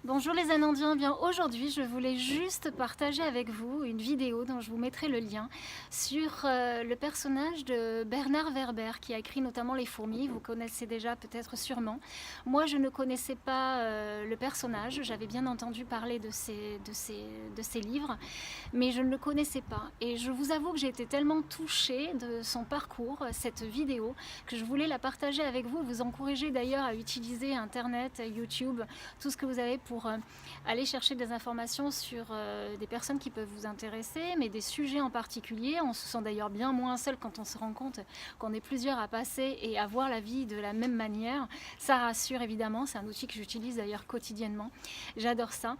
Bonjour les Amandiens, bien aujourd'hui je voulais juste partager avec vous une vidéo dont je vous mettrai le lien sur le personnage de Bernard Werber qui a écrit notamment Les Fourmis, vous connaissez déjà peut-être sûrement. Moi je ne connaissais pas le personnage, j'avais bien entendu parler de ses livres, mais je ne le connaissais pas. Et je vous avoue que j'ai été tellement touchée de son parcours, cette vidéo, que je voulais la partager avec vous, vous encourager d'ailleurs à utiliser Internet, YouTube, tout ce que vous avez pour aller chercher des informations sur des personnes qui peuvent vous intéresser, mais des sujets en particulier. On se sent d'ailleurs bien moins seul quand on se rend compte qu'on est plusieurs à passer et à voir la vie de la même manière. Ça rassure évidemment, c'est un outil que j'utilise d'ailleurs quotidiennement. J'adore ça.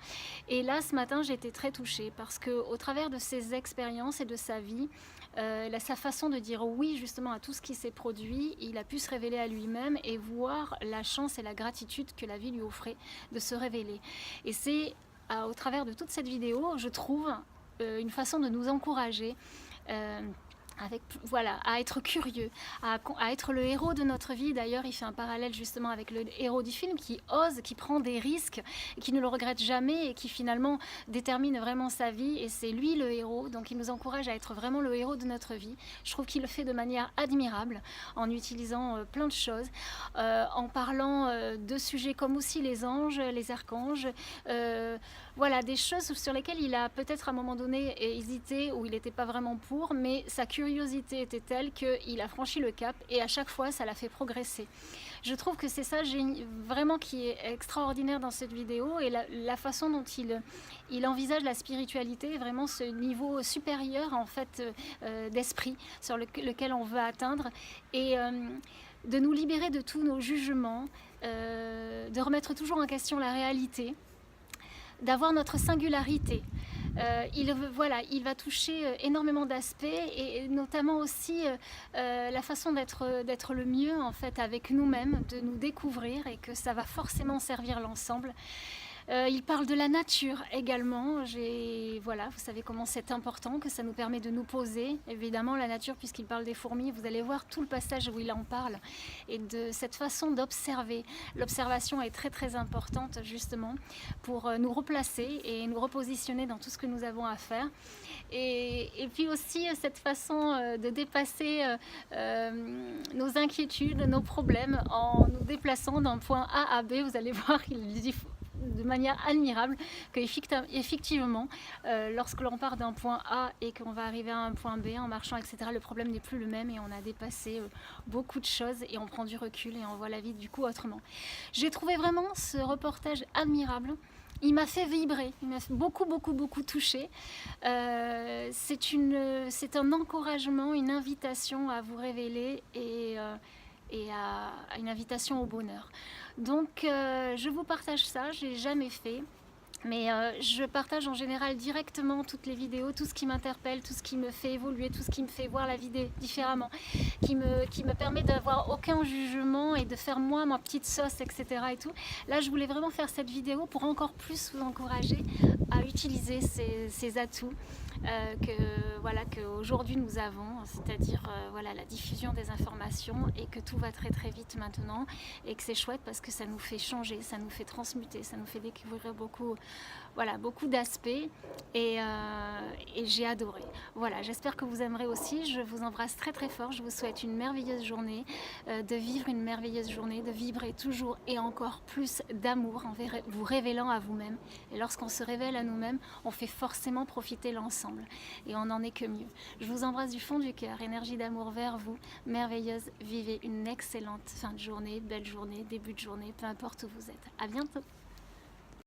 Et là, ce matin, j'ai été très touchée parce qu'au travers de ses expériences et de sa vie, sa façon de dire oui justement à tout ce qui s'est produit, il a pu se révéler à lui-même et voir la chance et la gratitude que la vie lui offrait de se révéler. Et c'est au travers de toute cette vidéo, je trouve, une façon de nous encourager voilà, à être curieux, à être le héros de notre vie. D'ailleurs, il fait un parallèle justement avec le héros du film qui ose, qui prend des risques, qui ne le regrette jamais et qui finalement détermine vraiment sa vie. Et c'est lui le héros, donc il nous encourage à être vraiment le héros de notre vie. Je trouve qu'il le fait de manière admirable, en utilisant plein de choses, en parlant de sujets comme aussi les anges, les archanges, voilà, des choses sur lesquelles il a peut-être à un moment donné hésité ou il n'était pas vraiment pour, mais sa curiosité était telle qu'il a franchi le cap et à chaque fois ça l'a fait progresser. Je trouve que c'est ça vraiment qui est extraordinaire dans cette vidéo et la façon dont il envisage la spiritualité, vraiment ce niveau supérieur en fait d'esprit sur lequel on veut atteindre et de nous libérer de tous nos jugements, de remettre toujours en question la réalité, d'avoir notre singularité. Il va toucher énormément d'aspects et notamment aussi la façon d'être le mieux en fait avec nous-mêmes, de nous découvrir et que ça va forcément servir l'ensemble. Il parle de la nature également. Voilà, vous savez comment c'est important, que ça nous permet de nous poser. Évidemment, la nature, puisqu'il parle des fourmis, vous allez voir tout le passage où il en parle. Et de cette façon d'observer. L'observation est très très importante justement pour nous replacer et nous repositionner dans tout ce que nous avons à faire. Et puis aussi cette façon de dépasser nos inquiétudes, nos problèmes en nous déplaçant d'un point A à B. Vous allez voir, il dit de manière admirable qu'effectivement, lorsque l'on part d'un point A et qu'on va arriver à un point B en marchant, etc., le problème n'est plus le même et on a dépassé beaucoup de choses et on prend du recul et on voit la vie du coup autrement. J'ai trouvé vraiment ce reportage admirable. Il m'a fait vibrer, il m'a beaucoup touché. C'est un encouragement, une invitation à vous révéler et à une invitation au bonheur. Donc je vous partage ça, je l'ai jamais fait. Mais je partage en général directement toutes les vidéos, tout ce qui m'interpelle, tout ce qui me fait évoluer, tout ce qui me fait voir la vie différemment, qui me permet d'avoir aucun jugement et de faire moi ma petite sauce, etc. Et tout. Là, je voulais vraiment faire cette vidéo pour encore plus vous encourager à utiliser ces atouts qu'aujourd'hui nous avons, c'est-à-dire voilà, la diffusion des informations et que tout va très très vite maintenant et que c'est chouette parce que ça nous fait changer, ça nous fait transmuter, ça nous fait découvrir beaucoup d'aspects et j'ai adoré. Voilà, j'espère que vous aimerez aussi. Je vous embrasse très très fort. Je vous souhaite une merveilleuse journée, de vivre une merveilleuse journée, de vibrer toujours et encore plus d'amour en vous révélant à vous-même. Et lorsqu'on se révèle à nous-mêmes, on fait forcément profiter l'ensemble et on n'en est que mieux. Je vous embrasse du fond du cœur. Énergie d'amour vers vous, merveilleuse. Vivez une excellente fin de journée, belle journée, début de journée, peu importe où vous êtes. À bientôt.